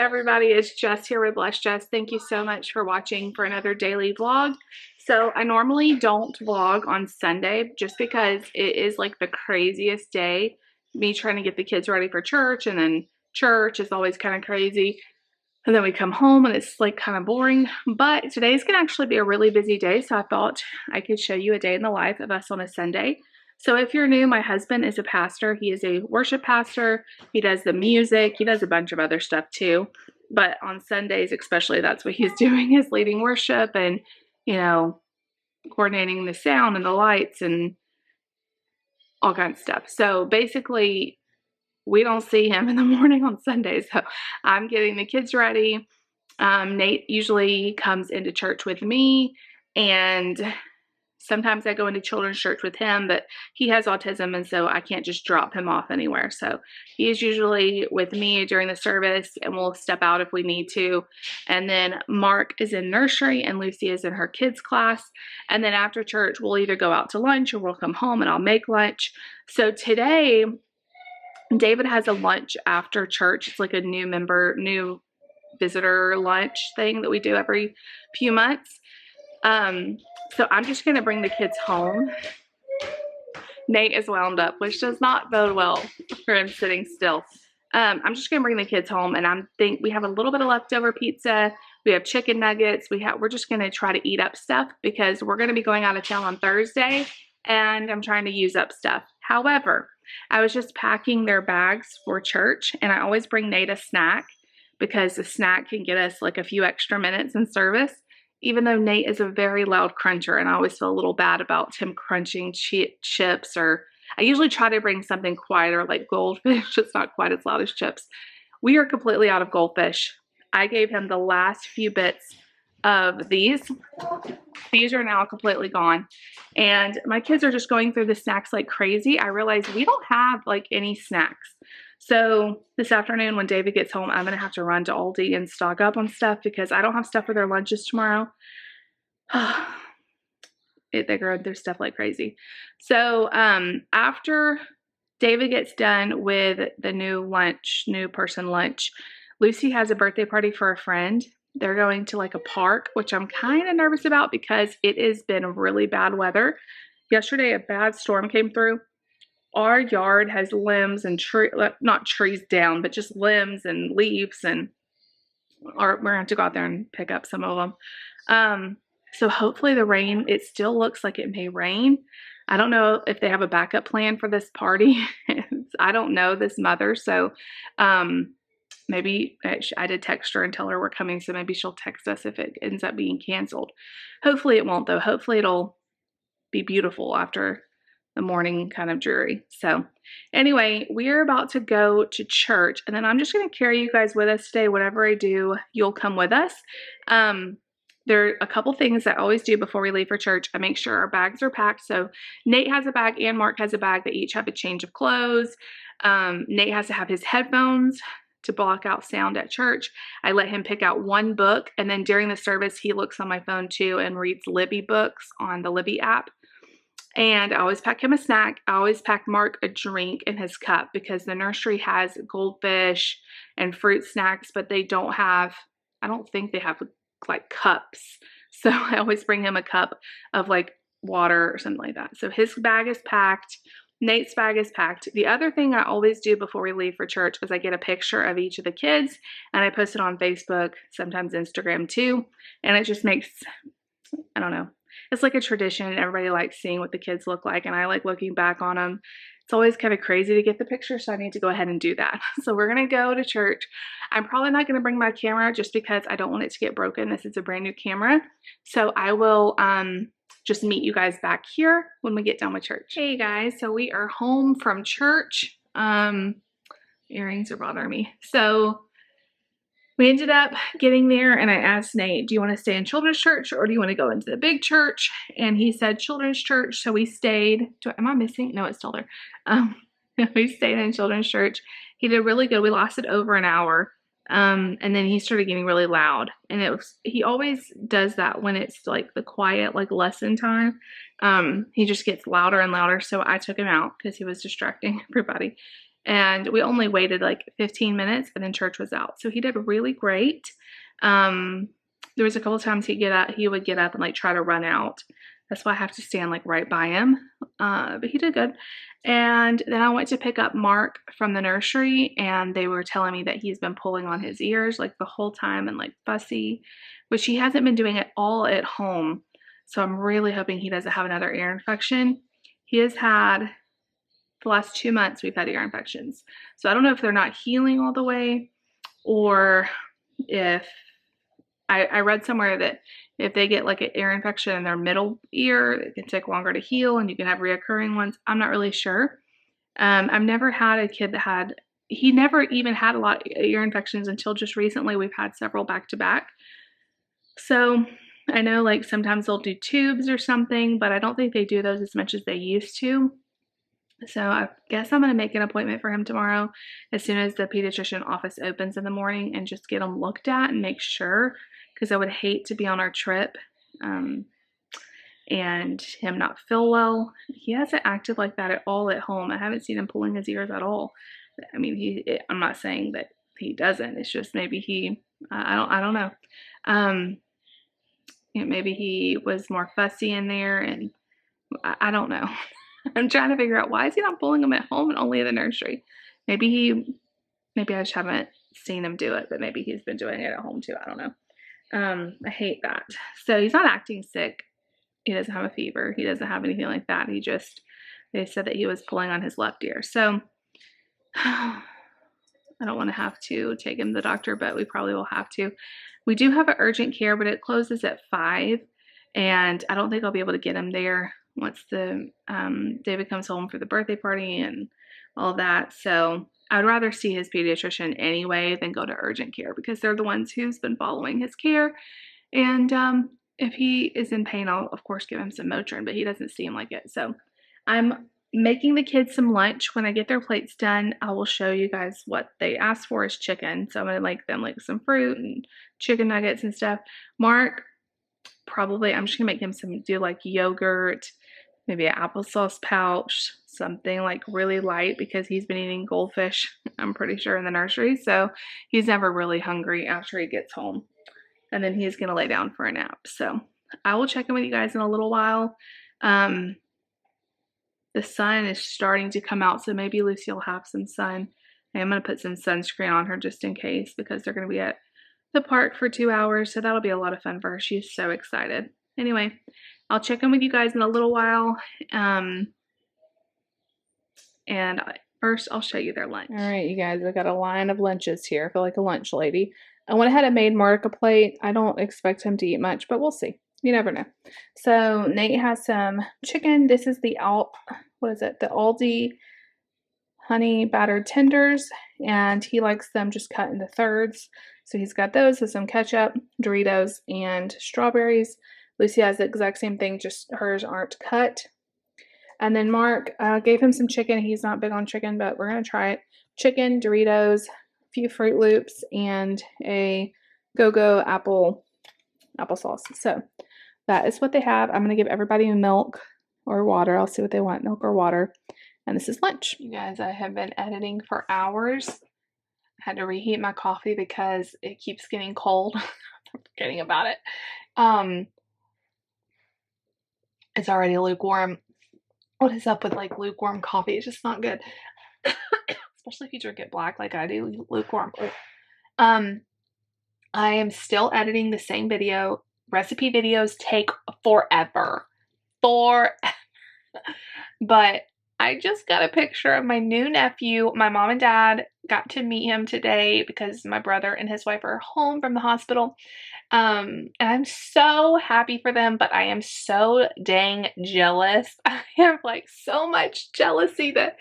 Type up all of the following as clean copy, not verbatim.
everybody, it's Jess here with Bless Jess. Thank you so much for watching for another daily vlog. So I normally don't vlog on Sunday just because it is like the craziest day. Me trying to get the kids ready for church, and then church is always kind of crazy. And then we come home and it's like kind of boring. But today's gonna actually be a really busy day, so I thought I could show you a day in the life of us on a Sunday. So if you're new, my husband is a pastor. He is a worship pastor. He does the music. He does a bunch of other stuff too. But on Sundays especially, that's what he's doing, is leading worship and, you know, coordinating the sound and the lights and all kinds of stuff. So basically, we don't see him in the morning on Sundays. So I'm getting the kids ready. Nate usually comes into church with me, and sometimes I go into children's church with him, but he has autism, and so I can't just drop him off anywhere. So he is usually with me during the service, and we'll step out if we need to. And then Mark is in nursery, and Lucy is in her kids' class. And then after church, we'll either go out to lunch or we'll come home and I'll make lunch. So today, David has a lunch after church. It's like a new visitor lunch thing that we do every few months. So I'm just going to bring the kids home. Nate is wound up, which does not bode well for him sitting still. I'm just going to bring the kids home, and we have a little bit of leftover pizza. We have chicken nuggets. We're just going to try to eat up stuff because we're going to be going out of town on Thursday, and I'm trying to use up stuff. However, I was just packing their bags for church, and I always bring Nate a snack because the snack can get us like a few extra minutes in service. Even though Nate is a very loud cruncher, and I always feel a little bad about him crunching chips, or I usually try to bring something quieter like goldfish. It's not quite as loud as chips. We are completely out of goldfish. I gave him the last few bits of these. These are now completely gone. And my kids are just going through the snacks like crazy. I realized we don't have like any snacks. So this afternoon when David gets home, I'm going to have to run to Aldi and stock up on stuff because I don't have stuff for their lunches tomorrow. They grow their stuff like crazy. So after David gets done with the new person lunch, Lucy has a birthday party for a friend. They're going to like a park, which I'm kind of nervous about because it has been really bad weather. Yesterday, a bad storm came through. Our yard has limbs and not trees down, but just limbs and leaves, and we're going to have to go out there and pick up some of them. So hopefully the rain, it still looks like it may rain. I don't know if they have a backup plan for this party. I don't know this mother, so maybe I did text her and tell her we're coming, so maybe she'll text us if it ends up being canceled. Hopefully it won't, though. Hopefully it'll be beautiful after the morning kind of dreary. So anyway, we're about to go to church, and then I'm just going to carry you guys with us today. Whatever I do, you'll come with us. There are a couple things I always do before we leave for church. I make sure our bags are packed. So Nate has a bag and Mark has a bag. They each have a change of clothes. Nate has to have his headphones to block out sound at church. I let him pick out one book, and then during the service, he looks on my phone too and reads Libby books on the Libby app. And I always pack him a snack. I always pack Mark a drink in his cup because the nursery has goldfish and fruit snacks, but they don't have, I don't think they have like cups. So I always bring him a cup of like water or something like that. So his bag is packed. Nate's bag is packed. The other thing I always do before we leave for church is I get a picture of each of the kids and I post it on Facebook, sometimes Instagram too. And it just makes, I don't know, it's like a tradition. Everybody likes seeing what the kids look like, and I like looking back on them. It's always kind of crazy to get the picture, so I need to go ahead and do that. So we're going to go to church. I'm probably not going to bring my camera just because I don't want it to get broken. This is a brand new camera. So I will just meet you guys back here when we get done with church. Hey guys, so we are home from church. Earrings are bothering me. So we ended up getting there, and I asked Nate, do you want to stay in children's church or do you want to go into the big church? And he said children's church, so we stayed. Am I missing? No, it's still there. We stayed in children's church. He did really good. We lasted over an hour, and then he started getting really loud. And he always does that when it's like the quiet, like lesson time. He just gets louder and louder, so I took him out because he was distracting everybody. And we only waited like 15 minutes and then church was out. So he did really great. There was a couple of times he would get up and like try to run out. That's why I have to stand like right by him. But he did good. And then I went to pick up Mark from the nursery, and they were telling me that he's been pulling on his ears like the whole time and like fussy, which he hasn't been doing at all at home. So I'm really hoping he doesn't have another ear infection. He has had, the last 2 months, we've had ear infections. So I don't know if they're not healing all the way, or if I read somewhere that if they get like an ear infection in their middle ear, it can take longer to heal and you can have reoccurring ones. I'm not really sure. I've never had a kid that he never even had a lot of ear infections until just recently. We've had several back to back. So I know like sometimes they'll do tubes or something, but I don't think they do those as much as they used to. So I guess I'm going to make an appointment for him tomorrow as soon as the pediatrician office opens in the morning and just get him looked at and make sure, because I would hate to be on our trip and him not feel well. He hasn't acted like that at all at home. I haven't seen him pulling his ears at all. I mean, I'm not saying that he doesn't. It's just maybe I don't know. Maybe he was more fussy in there, and I don't know. I'm trying to figure out, why is he not pulling them at home and only in the nursery? Maybe I just haven't seen him do it, but maybe he's been doing it at home too. I don't know. I hate that. So he's not acting sick. He doesn't have a fever. He doesn't have anything like that. They said that he was pulling on his left ear. So I don't want to have to take him to the doctor, but we probably will have to. We do have an urgent care, but it closes at 5, and I don't think I'll be able to get him there once the David comes home for the birthday party and all that. So I'd rather see his pediatrician anyway than go to urgent care, because they're the ones who's been following his care. And if he is in pain, I'll of course give him some Motrin, but he doesn't seem like it. So I'm making the kids some lunch. When I get their plates done, I will show you guys what they asked for is chicken. So I'm going to make them like some fruit and chicken nuggets and stuff. Mark, probably I'm just going to make him do like yogurt, maybe an applesauce pouch, something like really light, because he's been eating goldfish, I'm pretty sure, in the nursery. So he's never really hungry after he gets home. And then he's going to lay down for a nap. So I will check in with you guys in a little while. The sun is starting to come out, so maybe Lucy will have some sun. I'm going to put some sunscreen on her just in case, because they're going to be at the park for 2 hours. So that'll be a lot of fun for her. She's so excited. Anyway, I'll check in with you guys in a little while. And first, I'll show you their lunch. All right, you guys, I got a line of lunches here. I feel like a lunch lady. I went ahead and made Mark a plate. I don't expect him to eat much, but we'll see. You never know. So Nate has some chicken. This is the Aldi honey battered tenders, and he likes them just cut into thirds. So he's got those with some ketchup, Doritos, and strawberries. Lucy has the exact same thing, just hers aren't cut. And then Mark gave him some chicken. He's not big on chicken, but we're going to try it. Chicken, Doritos, a few Fruit Loops, and a Go-Go applesauce. So that is what they have. I'm going to give everybody milk or water. I'll see what they want, milk or water. And this is lunch. You guys, I have been editing for hours. I had to reheat my coffee because it keeps getting cold. I'm forgetting about it. It's already lukewarm. What is up with like lukewarm coffee? It's just not good. Especially if you drink it black like I do, lukewarm. I am still editing the same video. Recipe videos take forever. But I just got a picture of my new nephew. My mom and dad got to meet him today because my brother and his wife are home from the hospital. And I'm so happy for them, but I am so dang jealous. I have like so much jealousy that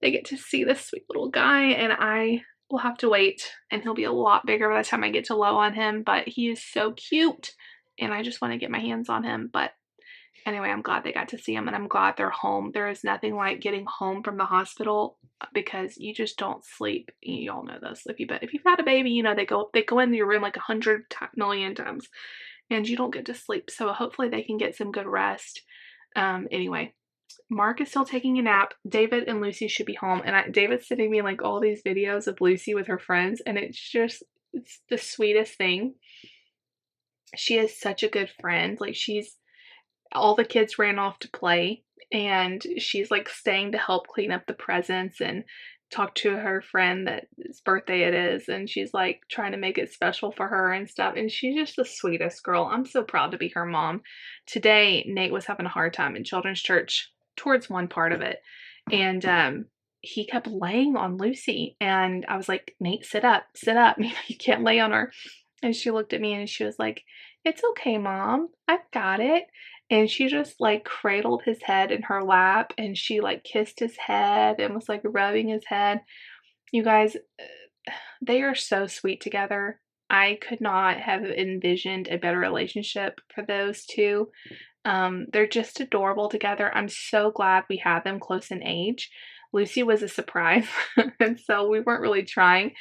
they get to see this sweet little guy, and I will have to wait, and he'll be a lot bigger by the time I get to low on him, but he is so cute, and I just want to get my hands on him. But anyway, I'm glad they got to see him, and I'm glad they're home. There is nothing like getting home from the hospital, because you just don't sleep. You all know this. If you've had a baby, you know they go in your room like 100 million times, and you don't get to sleep. So hopefully they can get some good rest. Anyway, Mark is still taking a nap. David and Lucy should be home. And David's sending me like all these videos of Lucy with her friends, and it's the sweetest thing. She is such a good friend. Like, all the kids ran off to play, and she's like staying to help clean up the presents and talk to her friend that his birthday it is, and she's like trying to make it special for her and stuff, and she's just the sweetest girl. I'm so proud to be her mom. Today Nate was having a hard time in children's church towards one part of it, and he kept laying on Lucy, and I was like, Nate, sit up, you can't lay on her. And she looked at me and she was like, it's okay, Mom, I've got it. And she just like cradled his head in her lap, and she like kissed his head and was like rubbing his head. You guys, they are so sweet together. I could not have envisioned a better relationship for those two. They're just adorable together. I'm so glad we had them close in age. Lucy was a surprise, and so we weren't really trying.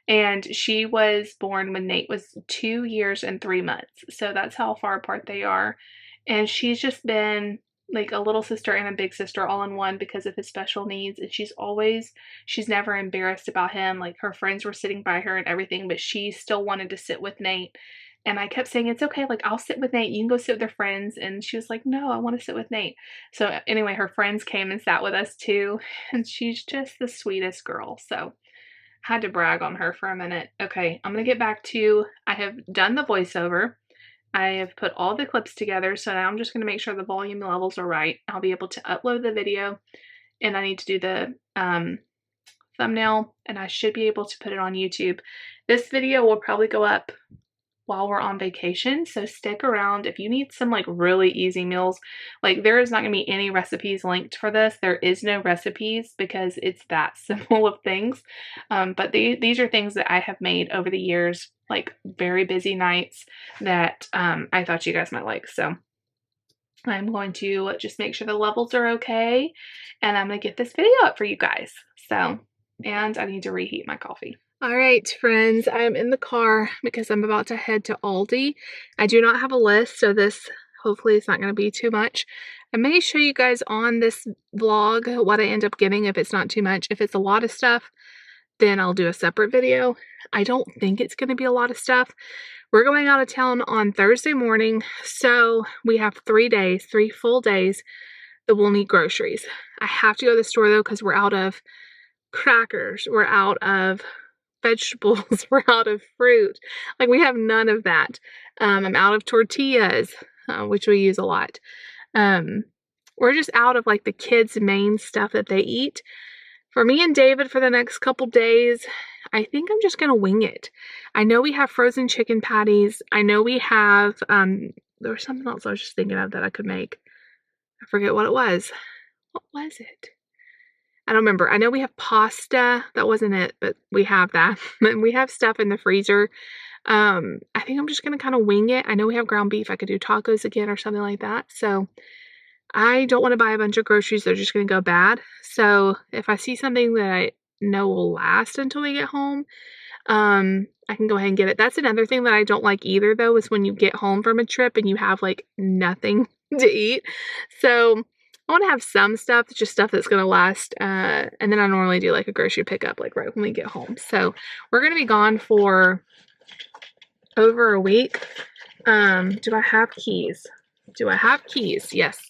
And she was born when Nate was 2 years and 3 months. So that's how far apart they are. And she's just been like a little sister and a big sister all in one because of his special needs. And she's never embarrassed about him. Like, her friends were sitting by her and everything, but she still wanted to sit with Nate. And I kept saying, it's okay, like, I'll sit with Nate, you can go sit with their friends. And she was like, no, I want to sit with Nate. So anyway, her friends came and sat with us too. And she's just the sweetest girl. So had to brag on her for a minute. Okay, I'm going to get back to, I have done the voiceover. I have put all the clips together, so now I'm just going to make sure the volume levels are right. I'll be able to upload the video, and I need to do the thumbnail, and I should be able to put it on YouTube. This video will probably go up while we're on vacation, so stick around. If you need some like really easy meals, like, there is not going to be any recipes linked for this. There is no recipes because it's that simple of things, but these are things that I have made over the years, like very busy nights, that I thought you guys might like. So I'm going to just make sure the levels are okay, and I'm going to get this video up for you guys. So, and I need to reheat my coffee. All right, friends, I'm in the car because I'm about to head to Aldi. I do not have a list, so this hopefully is not going to be too much. I may show you guys on this vlog what I end up getting if it's not too much. If it's a lot of stuff, then I'll do a separate video. I don't think it's going to be a lot of stuff. We're going out of town on Thursday morning, so we have 3 days, 3 full days that we'll need groceries. I have to go to the store though because we're out of crackers, we're out of vegetables, we're out of fruit. Like, we have none of that. I'm out of tortillas, which we use a lot. We're just out of like the kids' main stuff that they eat. For me and David for the next couple days, I think I'm just gonna wing it. I know we have frozen chicken patties. I know we have there was something else I was just thinking of that I could make. I forget what it was. What was it? I don't remember. I know we have pasta. That wasn't it, but we have that. And we have stuff in the freezer. I think I'm just going to kind of wing it. I know we have ground beef. I could do tacos again or something like that. So I don't want to buy a bunch of groceries. They're just going to go bad. So if I see something that I know will last until we get home, I can go ahead and get it. That's another thing that I don't like either, though, is when you get home from a trip and you have like nothing to eat. So I want to have some stuff, just stuff that's going to last. And then I normally do like a grocery pickup, like right when we get home. So we're going to be gone for over a week. Do I have keys? Do I have keys? Yes.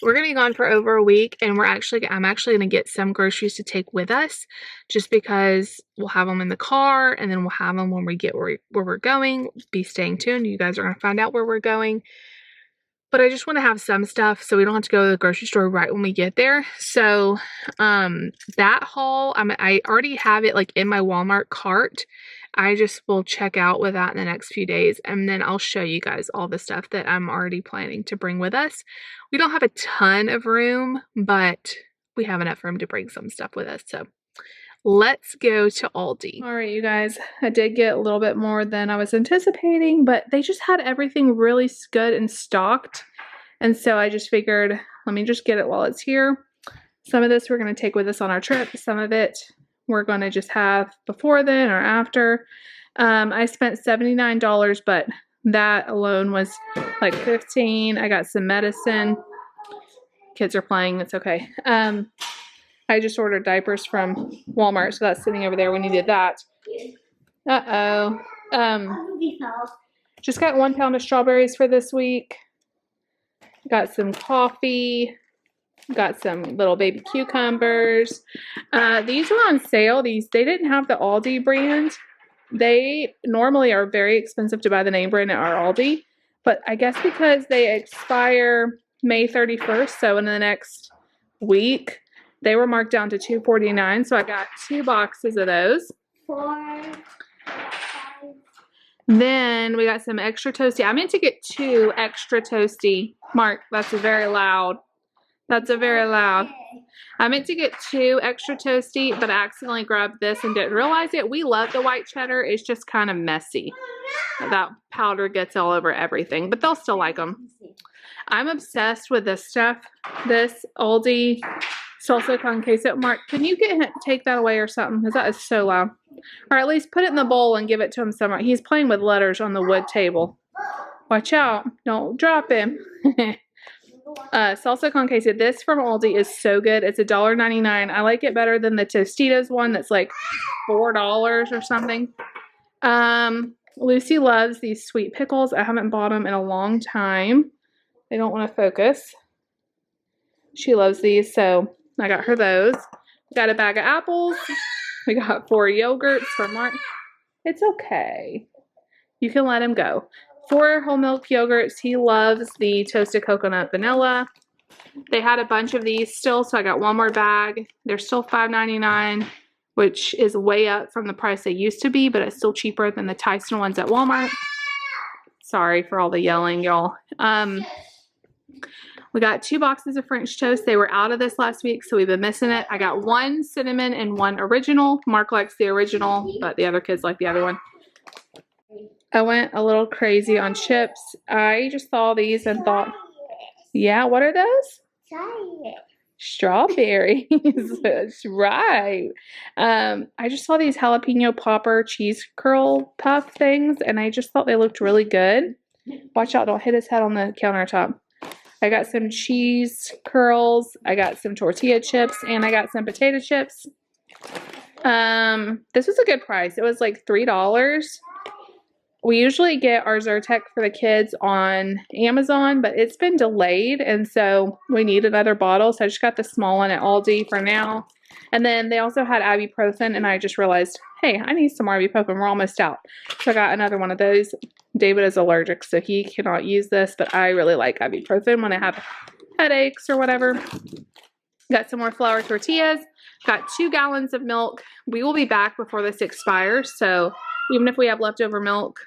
We're going to be gone for over a week, and I'm actually going to get some groceries to take with us, just because we'll have them in the car, and then we'll have them when we get where we're going. Be staying tuned. You guys are going to find out where we're going. But I just want to have some stuff so we don't have to go to the grocery store right when we get there. So that haul, I already have it like in my Walmart cart. I just will check out with that in the next few days, and then I'll show you guys all the stuff that I'm already planning to bring with us. We don't have a ton of room, but we have enough room to bring some stuff with us. So let's go to Aldi. All right, you guys, I did get a little bit more than I was anticipating, but they just had everything really good and stocked. And so I just figured, let me just get it while it's here. Some of this we're going to take with us on our trip. Some of it we're going to just have before then or after. I spent $79, but that alone was like $15. I got some medicine. Kids are playing. It's okay. I just ordered diapers from Walmart, so that's sitting over there. We needed that. Uh-oh. Just got 1 pound of strawberries for this week. Got some coffee. Got some little baby cucumbers. These are on sale. They didn't have the Aldi brand. They normally are very expensive to buy the name brand at our Aldi. But I guess because they expire May 31st, so in the next week, they were marked down to $2.49. So I got 2 boxes of those. 4, 5. Then we got some extra toasty. I meant to get 2 extra toasty. Mark, that's very loud. That's a very loud. I meant to get 2 extra toasty, but I accidentally grabbed this and didn't realize it. We love the white cheddar. It's just kind of messy. That powder gets all over everything, but they'll still like them. I'm obsessed with this stuff. This Aldi salsa con queso. Mark, can you take that away or something? Because that is so loud. Or at least put it in the bowl and give it to him somewhere. He's playing with letters on the wood table. Watch out. Don't drop him. Salsa con queso. This from Aldi is so good. It's $1.99. I like it better than the Tostitos one that's like $4 or something. Lucy loves these sweet pickles. I haven't bought them in a long time. They don't want to focus. She loves these, so I got her those. Got a bag of apples. We got 4 yogurts for Mark. It's okay. You can let him go. 4 whole milk yogurts. He loves the toasted coconut vanilla. They had a bunch of these still, so I got 1 more bag. They're still $5.99, which is way up from the price they used to be, but it's still cheaper than the Tyson ones at Walmart. Sorry for all the yelling, y'all. We got 2 boxes of French toast. They were out of this last week, so we've been missing it. I got 1 cinnamon and 1 original. Mark likes the original, but the other kids like the other one. I went a little crazy on chips. I just saw these and thought, yeah, what are those? Strawberries. That's right. I just saw these jalapeno popper cheese curl puff things, and I just thought they looked really good. Watch out, don't hit his head on the countertop. I got some cheese curls. I got some tortilla chips, and I got some potato chips. This was a good price. It was like $3. We usually get our Zyrtec for the kids on Amazon, but it's been delayed, and so we need another bottle. So I just got the small one at Aldi for now. And then they also had ibuprofen, and I just realized, hey, I need some more ibuprofen. We're almost out. So I got another one of those. David is allergic, so he cannot use this, but I really like ibuprofen when I have headaches or whatever. Got some more flour tortillas. Got 2 gallons of milk. We will be back before this expires, so even if we have leftover milk,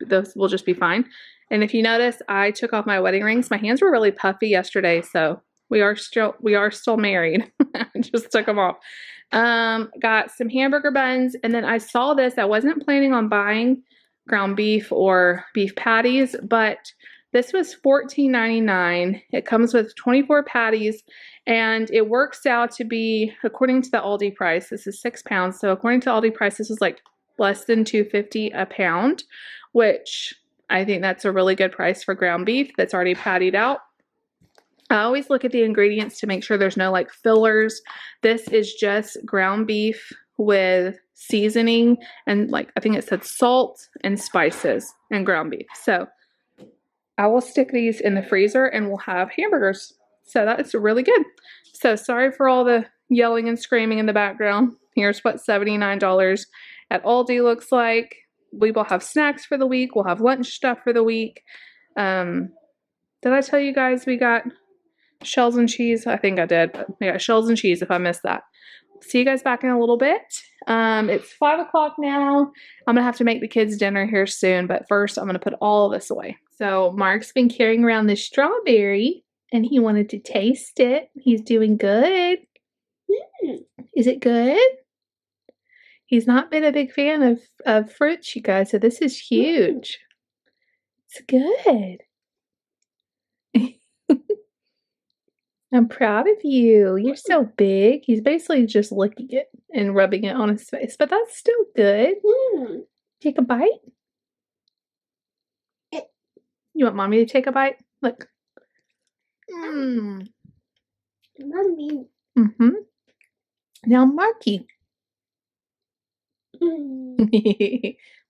this will just be fine. And if you notice, I took off my wedding rings. My hands were really puffy yesterday, so we are still married. I just took them off. Got some hamburger buns, and then I saw this. I wasn't planning on buying ground beef or beef patties, but this was $14.99. It comes with 24 patties, and it works out to be, according to the Aldi price, this is 6 pounds. So according to Aldi price, this is like less than $2.50 a pound, which I think that's a really good price for ground beef that's already pattied out. I always look at the ingredients to make sure there's no like fillers. This is just ground beef with seasoning and like, I think it said salt and spices and ground beef. So I will stick these in the freezer and we'll have hamburgers. So that's really good. So sorry for all the yelling and screaming in the background. Here's what $79 at Aldi looks like. We will have snacks for the week. We'll have lunch stuff for the week. Did I tell you guys we got shells and cheese? I think I did, but we got shells and cheese if I missed that. See you guys back in a little bit. It's 5 o'clock now. I'm gonna have to make the kids dinner here soon, but first I'm gonna put all of this away. So Mark's been carrying around this strawberry and he wanted to taste it. He's doing good. Is it good? He's not been a big fan of fruits, you guys, so this is huge. It's good. I'm proud of you. You're so big. He's basically just licking it and rubbing it on his face, but that's still good. Take a bite. You want mommy to take a bite? Look. Mm. Mommy. Mm-hmm. Now, Marky.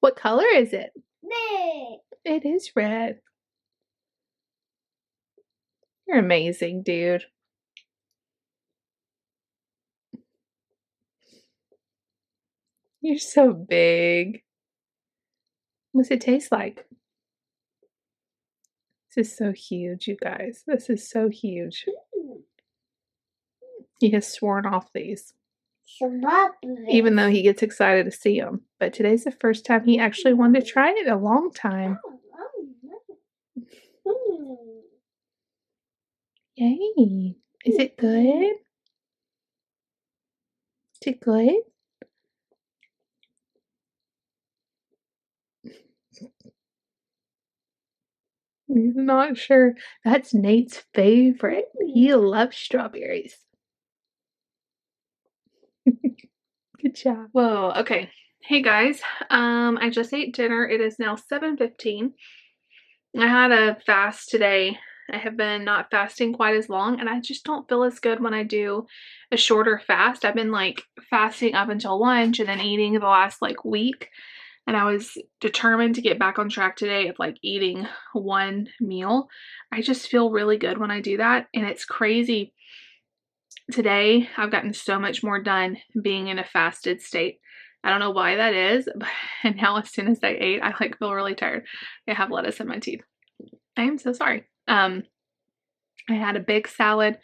What color is it? Red. It is red. You're amazing, dude. You're so big. What's it taste like? This is so huge, you guys. This is so huge. He has sworn off these. Even though he gets excited to see them. But today's the first time he actually wanted to try it in a long time. Yay. Is it good? Is it good? He's not sure. That's Nate's favorite. He loves strawberries. Good job. Whoa, okay. Hey guys, I just ate dinner. It is now 7:15. I had a fast today. I have been not fasting quite as long, and I just don't feel as good when I do a shorter fast. I've been like fasting up until lunch and then eating the last like week. And I was determined to get back on track today of like eating one meal. I just feel really good when I do that. And it's crazy. Today, I've gotten so much more done being in a fasted state. I don't know why that is, but and now as soon as I ate, I like feel really tired. I have lettuce in my teeth. I am so sorry. I had a big salad.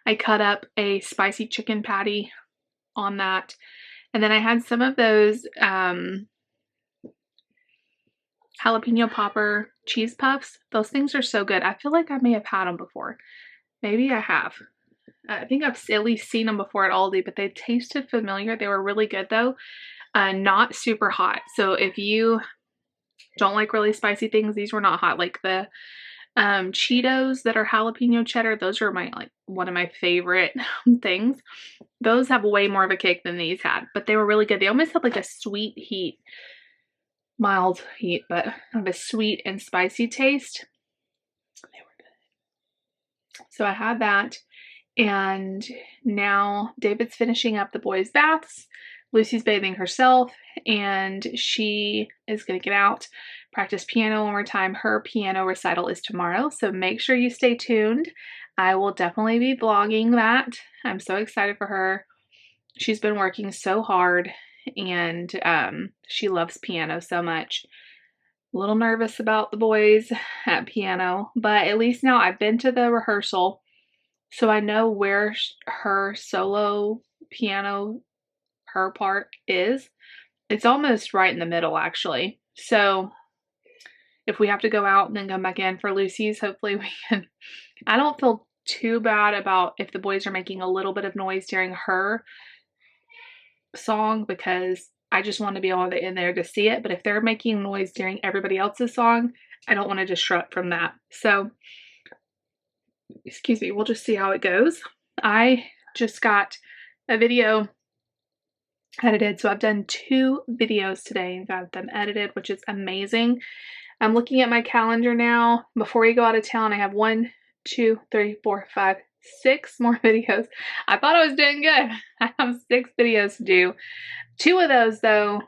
I cut up a spicy chicken patty on that. And then I had some of those jalapeno popper cheese puffs. Those things are so good. I feel like I may have had them before. Maybe I have. I think I've at least seen them before at Aldi, but they tasted familiar. They were really good though. Not super hot. So if you don't like really spicy things, these were not hot. Like the Cheetos that are jalapeno cheddar, those are my like one of my favorite things. Those have way more of a kick than these had, but they were really good. They almost had like a sweet heat, mild heat, but have a sweet and spicy taste. They were good. So I had that, and now David's finishing up the boys' baths. Lucy's bathing herself, and she is going to get out, practice piano one more time. Her piano recital is tomorrow, so make sure you stay tuned. I will definitely be vlogging that. I'm so excited for her. She's been working so hard, and she loves piano so much. A little nervous about the boys at piano, but at least now I've been to the rehearsal, so I know where her solo piano, her part is. It's almost right in the middle, actually. So if we have to go out and then come back in for Lucy's, hopefully we can. I don't feel too bad about if the boys are making a little bit of noise during her song, because I just want to be able to in there to see it. But if they're making noise during everybody else's song, I don't want to disrupt from that. So, excuse me, we'll just see how it goes. I just got a video edited. So I've done 2 videos today and got them edited, which is amazing. I'm looking at my calendar now. Before we go out of town, I have 1, 2, 3, 4, 5, 6 more videos. I thought I was doing good. I have 6 videos to do. 2 of those though,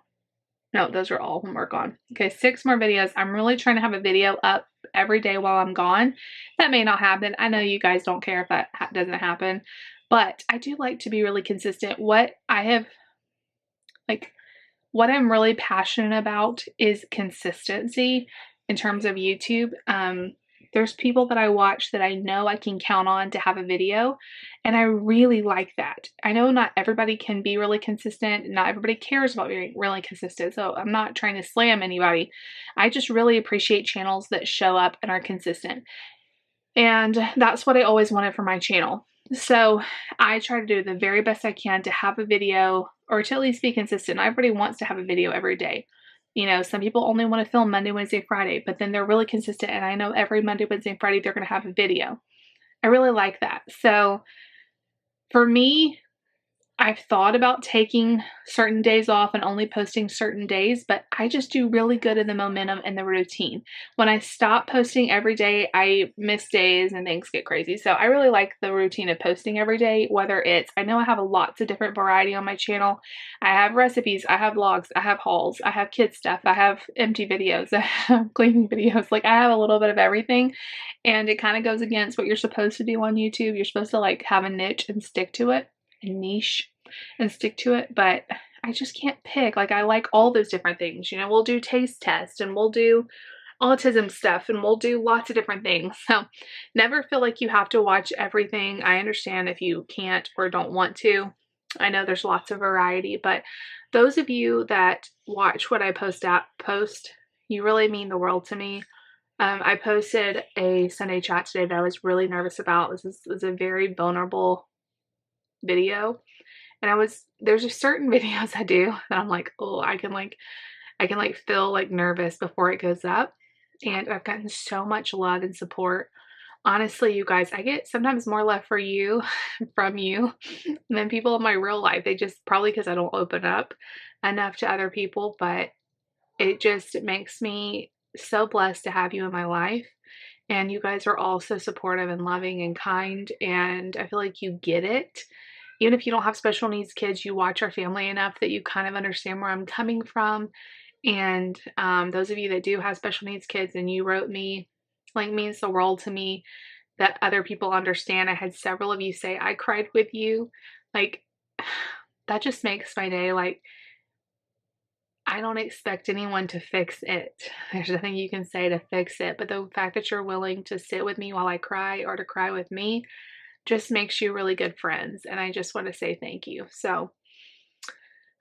no, those are all homework on. Okay, 6 more videos. I'm really trying to have a video up every day while I'm gone. That may not happen. I know you guys don't care if that doesn't happen, but I do like to be really consistent. What I'm really passionate about is consistency in terms of YouTube. There's people that I watch that I know I can count on to have a video, and I really like that. I know not everybody can be really consistent, not everybody cares about being really consistent, so I'm not trying to slam anybody. I just really appreciate channels that show up and are consistent, and that's what I always wanted for my channel. So I try to do the very best I can to have a video, or to at least be consistent. Everybody wants to have a video every day. You know, some people only want to film Monday, Wednesday, Friday, but then they're really consistent, and I know every Monday, Wednesday, and Friday they're going to have a video. I really like that. So for me, I've thought about taking certain days off and only posting certain days, but I just do really good in the momentum and the routine. When I stop posting every day, I miss days and things get crazy. So I really like the routine of posting every day, whether it's, I know I have lots of different variety on my channel. I have recipes, I have vlogs, I have hauls, I have kids stuff, I have empty videos, I have cleaning videos. Like I have a little bit of everything, and it kind of goes against what you're supposed to do on YouTube. You're supposed to like have a niche and stick to it, a niche and stick to it, but I just can't pick. Like I like all those different things. You know, we'll do taste tests and we'll do autism stuff and we'll do lots of different things. So never feel like you have to watch everything. I understand if you can't or don't want to. I know there's lots of variety, but those of you that watch what I post, you really mean the world to me. I posted a Sunday chat today that I was really nervous about. This is a very vulnerable video. And there's just certain videos I do that I'm like, oh, I can like feel like nervous before it goes up. And I've gotten so much love and support. Honestly, you guys, I get sometimes more love for you from you than people in my real life. They just probably because I don't open up enough to other people, but it just makes me so blessed to have you in my life. And you guys are all so supportive and loving and kind. And I feel like you get it. Even if you don't have special needs kids, you watch our family enough that you kind of understand where I'm coming from. And those of you that do have special needs kids and you wrote me, like means the world to me that other people understand. I had several of you say, I cried with you. Like, that just makes my day. Like, I don't expect anyone to fix it. There's nothing you can say to fix it. But the fact that you're willing to sit with me while I cry or to cry with me just makes you really good friends. And I just want to say thank you. So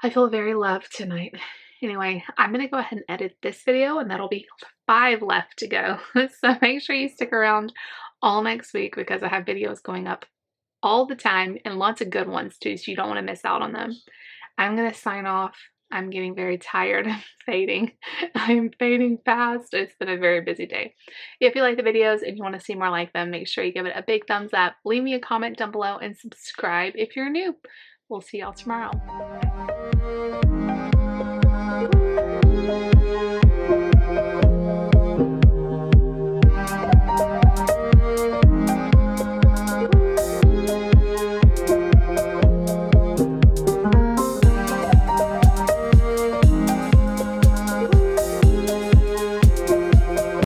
I feel very loved tonight. Anyway, I'm going to go ahead and edit this video and that'll be 5 left to go. So make sure you stick around all next week because I have videos going up all the time and lots of good ones too. So you don't want to miss out on them. I'm going to sign off. I'm getting very tired. I'm fading. I'm fading fast. It's been a very busy day. If you like the videos and you want to see more like them, make sure you give it a big thumbs up. Leave me a comment down below and subscribe if you're new. We'll see y'all tomorrow.